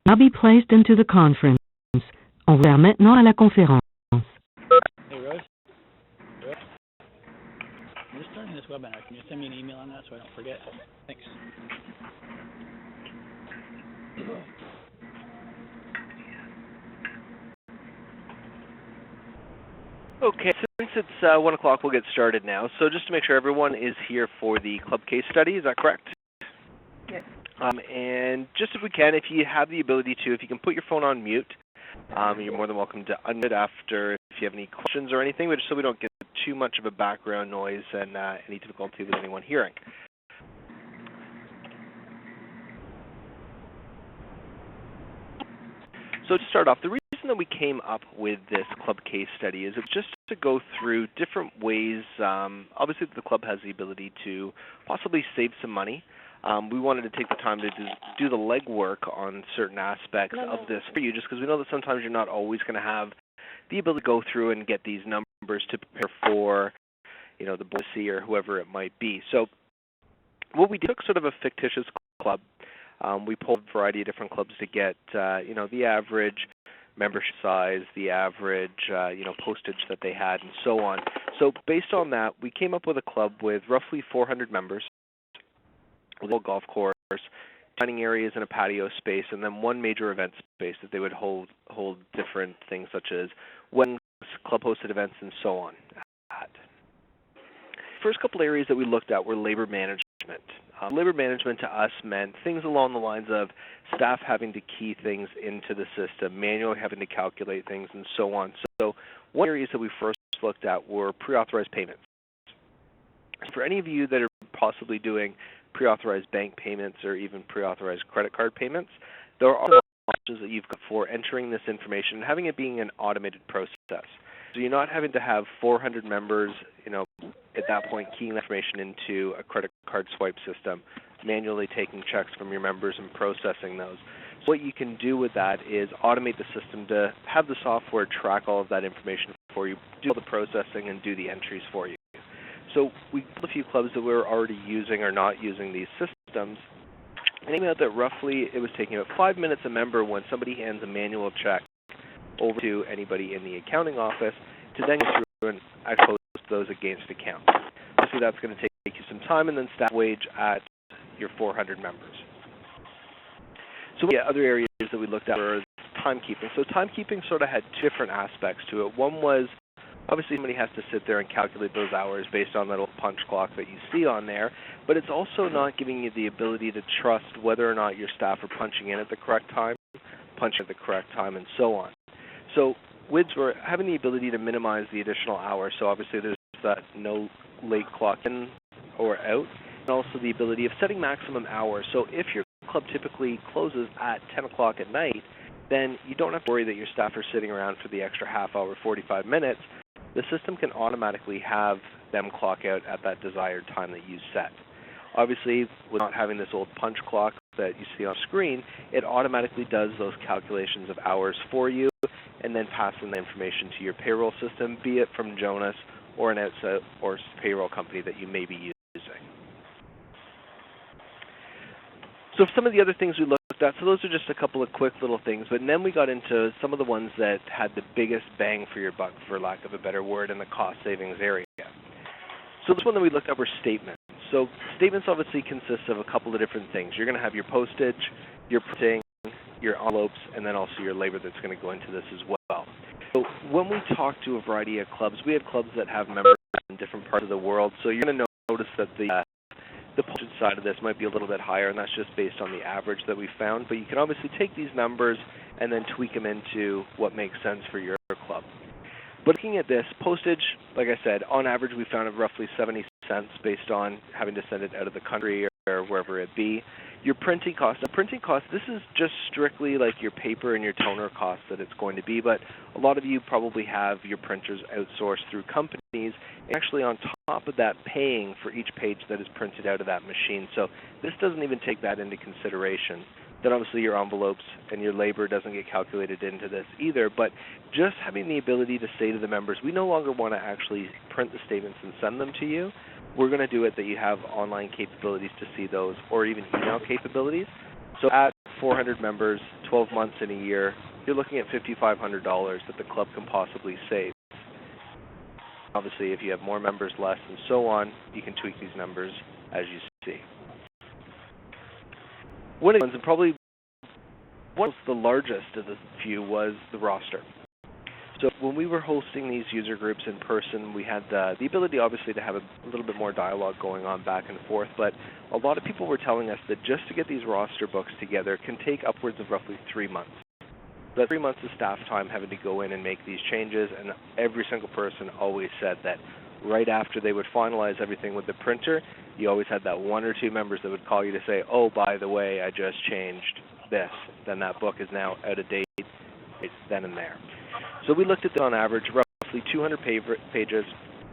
Now be placed into the conference. On va maintenant à la conférence. Hey, Rose. I'm just starting this webinar. Can you send me an email on that so I don't forget? Thanks. Okay, since it's 1 o'clock, we'll get started now. So just to make sure everyone is here for the club case study, is that correct? Yes. And just if we can, if you have the ability to, if you can put your phone on mute, you're more than welcome to unmute after if you have any questions or anything, but just so we don't get too much of a background noise and any difficulty with anyone hearing. So to start off, the reason that we came up with this club case study is just to go through different ways. Obviously, the club has the ability to possibly save some money. We wanted to take the time to do the legwork on certain aspects of this for you, just because we know that sometimes you're not always going to have the ability to go through and get these numbers to prepare for, you know, the board to see or whoever it might be. So what we took sort of a fictitious club. We pulled a variety of different clubs to get, you know, the average membership size, the average, you know, postage that they had, and so on. So based on that, we came up with a club with roughly 400 members, with a golf course, dining areas and a patio space, and then one major event space that they would hold different things such as weddings, club-hosted events, and so on. First couple areas that we looked at were labor management. Labor management to us meant things along the lines of staff having to key things into the system, manually having to calculate things, and so on. So one areas that we first looked at were pre-authorized payments. For any of you that are possibly doing pre-authorized bank payments or even pre-authorized credit card payments, there are options that you've got for entering this information and having it being an automated process. So you're not having to have 400 members, you know, at that point keying information into a credit card swipe system, manually taking checks from your members and processing those. So what you can do with that is automate the system to have the software track all of that information for you, do all the processing, and do the entries for you. So we pulled a few clubs that we were already using or not using these systems, and it came out that roughly it was taking about 5 minutes a member when somebody hands a manual check over to anybody in the accounting office to then go through and post those against accounts. Obviously, that's going to take you some time, and then staff wage at your 400 members. So the other areas that we looked at were timekeeping. So timekeeping sort of had two different aspects to it. One was obviously somebody has to sit there and calculate those hours based on that old punch clock that you see on there, but it's also not giving you the ability to trust whether or not your staff are punching in at the correct time, punching at the correct time, and so on. So with having the ability to minimize the additional hours, so obviously there's that no late clock in or out, and also the ability of setting maximum hours. So if your club typically closes at 10 o'clock at night, then you don't have to worry that your staff are sitting around for the extra half hour, 45 minutes. The system can automatically have them clock out at that desired time that you set. Obviously, with not having this old punch clock that you see on screen, it automatically does those calculations of hours for you and then passing the information to your payroll system, be it from Jonas or an outside or payroll company that you may be using. So some of the other things we looked at, so those are just a couple of quick little things, but then we got into some of the ones that had the biggest bang for your buck, for lack of a better word, in the cost savings area. So this one that we looked at were statements. So statements obviously consist of a couple of different things. You're going to have your postage, your printing, your envelopes, and then also your labor that's going to go into this as well. So when we talk to a variety of clubs, we have clubs that have members in different parts of the world, so you're going to notice that the postage side of this might be a little bit higher, and that's just based on the average that we found. But you can obviously take these numbers and then tweak them into what makes sense for your club. But looking at this, postage, like I said, on average we found it roughly 70 cents based on having to send it out of the country or wherever it be. Your printing costs. Now, printing costs, this is just strictly like your paper and your toner costs that it's going to be, but a lot of you probably have your printers outsourced through companies, and actually on top of that paying for each page that is printed out of that machine. So this doesn't even take that into consideration. Then obviously your envelopes and your labor doesn't get calculated into this either, but just having the ability to say to the members, we no longer want to actually print the statements and send them to you. We're going to do it that you have online capabilities to see those or even email capabilities. So at 400 members, 12 months in a year, you're looking at $5,500 that the club can possibly save. Obviously, if you have more members, less, and so on, you can tweak these numbers as you see. One of the ones, and probably one of the largest of the few, was the roster. So when we were hosting these user groups in person, we had the ability, obviously, to have a little bit more dialogue going on back and forth, but a lot of people were telling us that just to get these roster books together can take upwards of roughly 3 months. That's 3 months of staff time having to go in and make these changes, and every single person always said that right after they would finalize everything with the printer, you always had that 1 or 2 members that would call you to say, oh, by the way, I just changed this. Then that book is now out of date. It's then and there. So we looked at that on average, roughly 200 pages,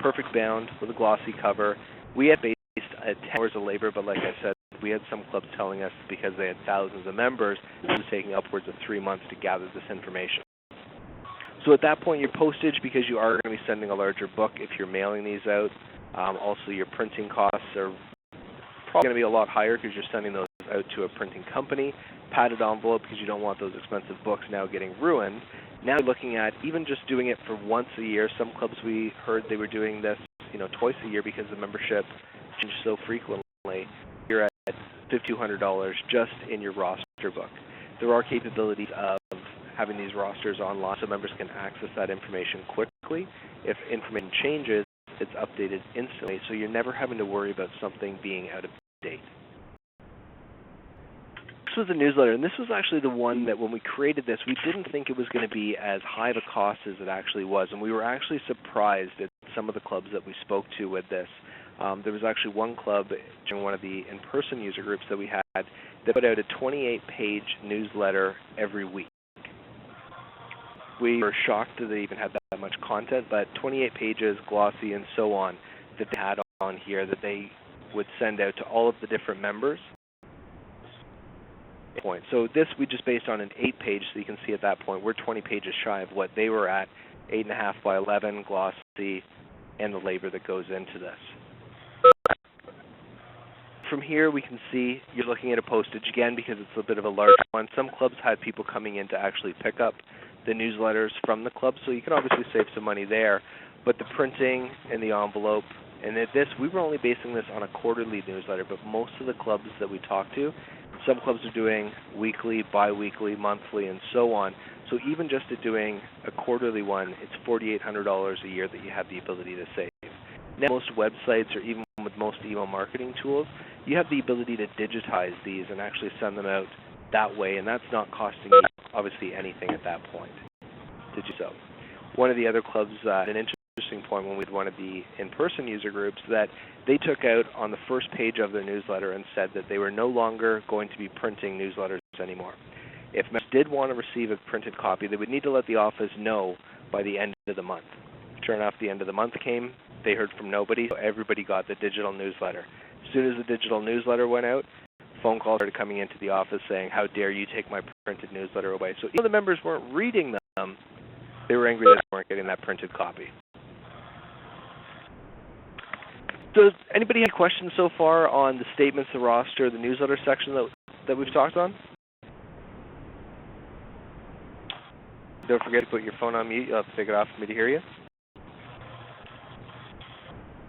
perfect bound with a glossy cover. We had based at 10 hours of labor, but like I said, we had some clubs telling us because they had thousands of members, it was taking upwards of 3 months to gather this information. So at that point, your postage, because you are going to be sending a larger book if you're mailing these out, also your printing costs are probably going to be a lot higher because you're sending those out to a printing company, padded envelope because you don't want those expensive books now getting ruined. Now you're looking at even just doing it for once a year. Some clubs we heard they were doing this, twice a year because the membership changed so frequently. You're at $5,200 just in your roster book. There are capabilities of having these rosters online so members can access that information quickly. If information changes, it's updated instantly, so you're never having to worry about something being out of date. This was a newsletter, and this was actually the one that when we created this, we didn't think it was going to be as high of a cost as it actually was, and we were actually surprised at some of the clubs that we spoke to with this. There was actually one club during one of the in-person user groups that we had that put out a 28-page newsletter every week. We were shocked that they even had that much content, but 28 pages, glossy, and so on that they had on here that they would send out to all of the different members. So this we just based on an 8-page, so you can see at that point we're 20 pages shy of what they were at, 8.5 by 11, glossy, and the labor that goes into this. From here we can see you're looking at a postage again because it's a bit of a large one. Some clubs had people coming in to actually pick up the newsletters from the club, so you can obviously save some money there. But the printing and the envelope, and this, we were only basing this on a quarterly newsletter, but most of the clubs that we talked to, some clubs are doing weekly, bi-weekly, monthly, and so on. So even just at doing a quarterly one, it's $4,800 a year that you have the ability to save. Now, most websites, or even with most email marketing tools, you have the ability to digitize these and actually send them out that way, and that's not costing you, obviously, anything at that point to do so. One of the other clubs, an interesting point when we had one of the in-person user groups, that they took out on the first page of their newsletter and said that they were no longer going to be printing newsletters anymore. If members did want to receive a printed copy, they would need to let the office know by the end of the month. Sure enough, the end of the month came, they heard from nobody, so everybody got the digital newsletter. As soon as the digital newsletter went out, phone calls started coming into the office saying, how dare you take my printed newsletter away. So even though the members weren't reading them, they were angry that they weren't getting that printed copy. Does anybody have any questions so far on the statements, the roster, the newsletter section that we've talked on? Don't forget to put your phone on mute. You'll have to take it off for me to hear you.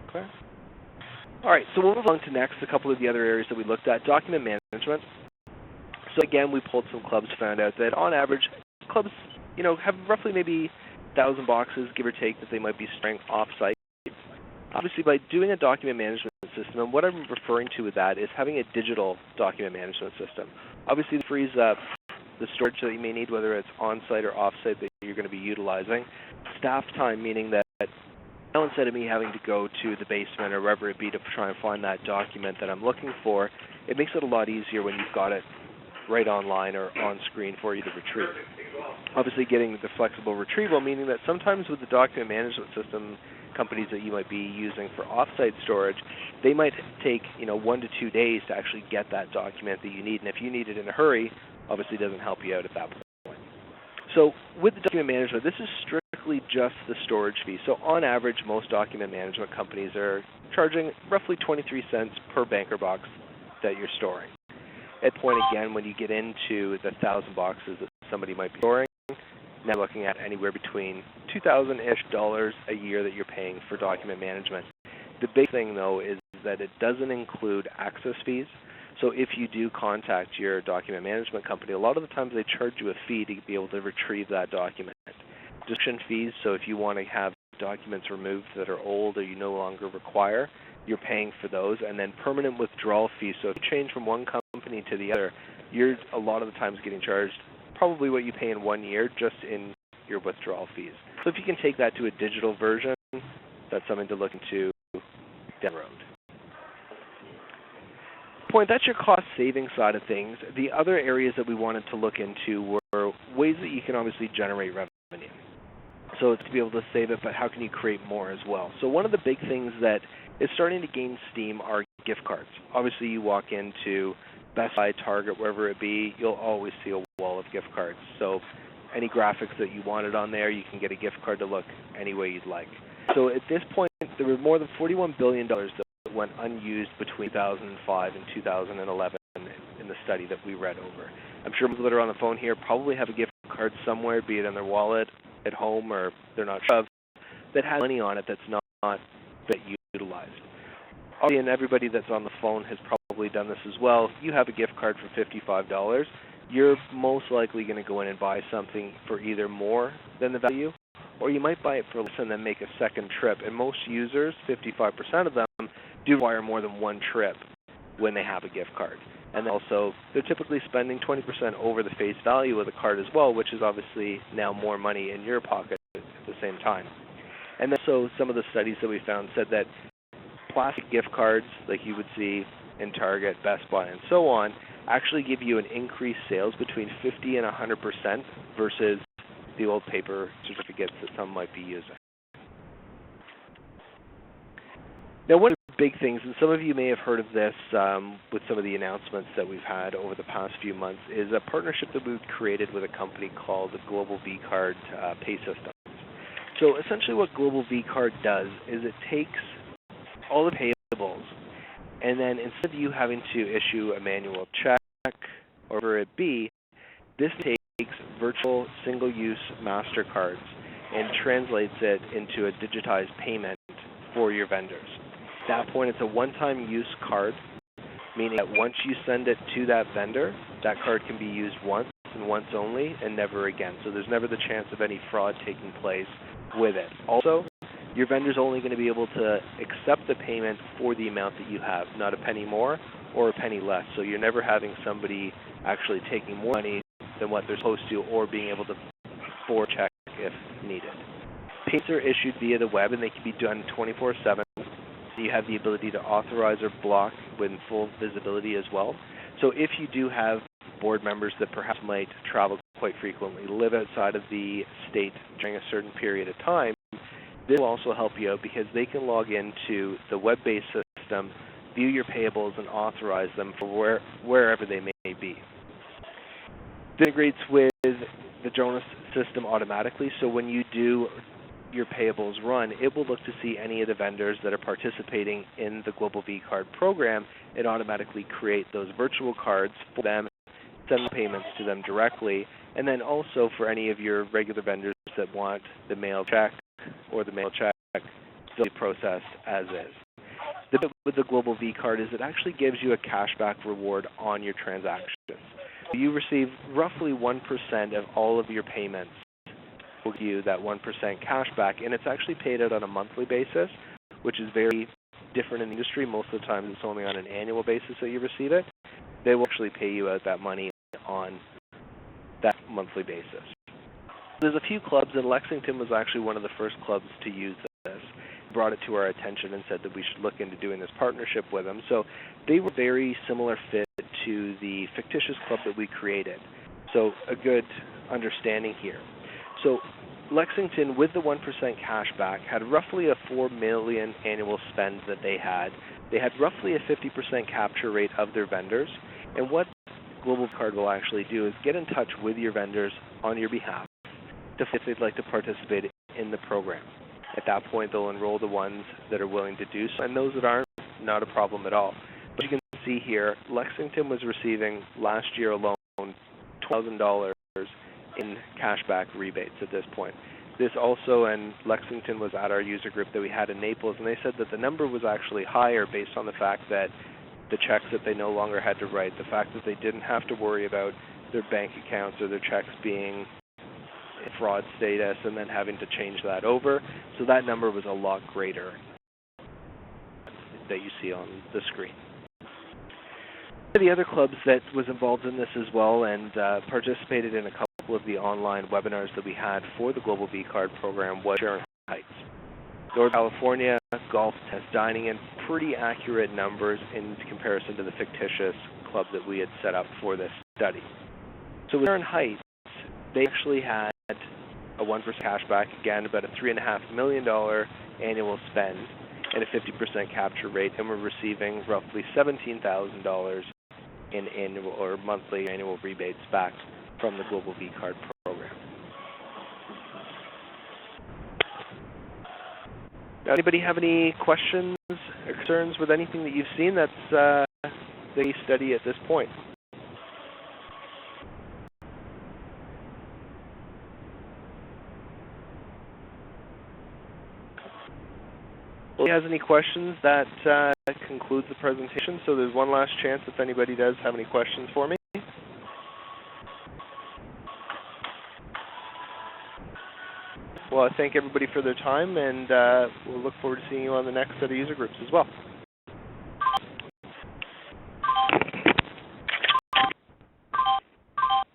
Okay. All right, so we'll move on to next a couple of the other areas that we looked at. Document management. So again, we pulled some clubs, found out that on average, clubs, have roughly maybe 1,000 boxes, give or take, that they might be storing off-site. Obviously, by doing a document management system, and what I'm referring to with that is having a digital document management system. Obviously, it frees up the storage that you may need, whether it's on-site or off-site that you're going to be utilizing. Staff time, meaning that now instead of me having to go to the basement or wherever it be to try and find that document that I'm looking for, it makes it a lot easier when you've got it right online or on screen for you to retrieve. Obviously, getting the flexible retrieval, meaning that sometimes with the document management system companies that you might be using for off-site storage, they might take 1 to 2 days to actually get that document that you need, and if you need it in a hurry, obviously it doesn't help you out at that point. So with the document management, this is strictly just the storage fee. So on average, most document management companies are charging roughly 23 cents per banker box that you're storing. At the point, again, when you get into the 1,000 boxes that somebody might be storing, now looking at anywhere between $2,000-ish a year that you're paying for document management. The big thing, though, is that it doesn't include access fees. So if you do contact your document management company, a lot of the times they charge you a fee to be able to retrieve that document. Destruction fees, so if you want to have documents removed that are old or you no longer require, you're paying for those. And then permanent withdrawal fees, so if you change from one company to the other, you're a lot of the times getting charged probably what you pay in 1 year just in your withdrawal fees. So if you can take that to a digital version, that's something to look into down the road. That's your cost saving side of things. The other areas that we wanted to look into were ways that you can obviously generate revenue. So it's to be able to save it, but how can you create more as well? So one of the big things that is starting to gain steam are gift cards. Obviously you walk into Best Buy, Target, wherever it be, you'll always see a wall of gift cards. So any graphics that you wanted on there, you can get a gift card to look any way you'd like. So at this point, there were more than $41 billion that went unused between 2005 and 2011 in the study that we read over. I'm sure people that are on the phone here probably have a gift card somewhere, be it in their wallet, at home, or they're not sure of, that has money on it that's not utilized. And everybody that's on the phone has probably done this as well. You have a gift card for $55. You're most likely going to go in and buy something for either more than the value, or you might buy it for less and then make a second trip. And most users, 55% of them, do require more than one trip when they have a gift card. And also, they're typically spending 20% over the face value of the card as well, which is obviously now more money in your pocket at the same time. And then so some of the studies that we found said that plastic gift cards, like you would see in Target, Best Buy, and so on, actually give you an increased sales between 50 and 100% versus the old paper certificates that some might be using. Now, one of the big things, and some of you may have heard of this with some of the announcements that we've had over the past few months, is a partnership that we've created with a company called the Global V Card Pay System. So essentially what Global V Card does is it takes all the payables, and then instead of you having to issue a manual check or whatever it be, this takes virtual single-use MasterCards and translates it into a digitized payment for your vendors. At that point, it's a one-time use card, meaning that once you send it to that vendor, that card can be used once and once only and never again. So there's never the chance of any fraud taking place with it. Also, your vendor's only going to be able to accept the payment for the amount that you have, not a penny more or a penny less. So you're never having somebody actually taking more money than what they're supposed to or being able to forward check if needed. Payments are issued via the web, and they can be done 24/7. You have the ability to authorize or block with full visibility as well. So if you do have board members that perhaps might travel quite frequently, live outside of the state during a certain period of time, this will also help you out because they can log into the web-based system, view your payables, and authorize them for wherever they may be. It integrates with the Jonas system automatically, so when you do your payables run, it will look to see any of the vendors that are participating in the Global V Card program and automatically create those virtual cards for them, send the payments to them directly, and then also for any of your regular vendors that want the mail check or the mail check still be processed as is. The bit with the Global V Card is it actually gives you a cashback reward on your transactions. You receive roughly 1% of all of your payments will give you that 1% cashback, and it's actually paid out on a monthly basis, which is very different in the industry. Most of the time it's only on an annual basis that you receive it. They will actually pay you out that money on that monthly basis. There's a few clubs, and Lexington was actually one of the first clubs to use this. Brought it to our attention and said that we should look into doing this partnership with them. So they were very similar fit to the fictitious club that we created. So a good understanding here. So Lexington, with the 1% cashback, had roughly a $4 million annual spend that they had. They had roughly a 50% capture rate of their vendors. And what Global Card will actually do is get in touch with your vendors on your behalf to see if they'd like to participate in the program. At that point, they'll enroll the ones that are willing to do so, and those that aren't, not a problem at all. But you can see here, Lexington was receiving last year alone $1,200 in cashback rebates at this point. This also, and Lexington was at our user group that we had in Naples, and they said that the number was actually higher based on the fact that the checks that they no longer had to write, the fact that they didn't have to worry about their bank accounts or their checks being in fraud status and then having to change that over. So that number was a lot greater that you see on the screen. The other clubs that was involved in this as well and participated in a couple of the online webinars that we had for the Global B Card program was Sharon Heights. Northern California, golf, test, dining, and pretty accurate numbers in comparison to the fictitious club that we had set up for this study. So with Sharon Heights, they actually had a 1% cashback, again, about a $3.5 million annual spend and a 50% capture rate, and we're receiving roughly $17,000 in annual or monthly annual rebates back from the Global B Card program. Anybody have any questions or concerns with anything that you've seen that's the case study at this point? Well, if anybody has any questions, that concludes the presentation. So there's one last chance if anybody does have any questions for me. Well, I thank everybody for their time, and we'll look forward to seeing you on the next set of user groups as well.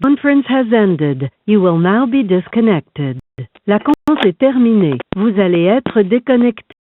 Conference has ended. You will now be disconnected. La conférence est terminée. Vous allez être déconnecté.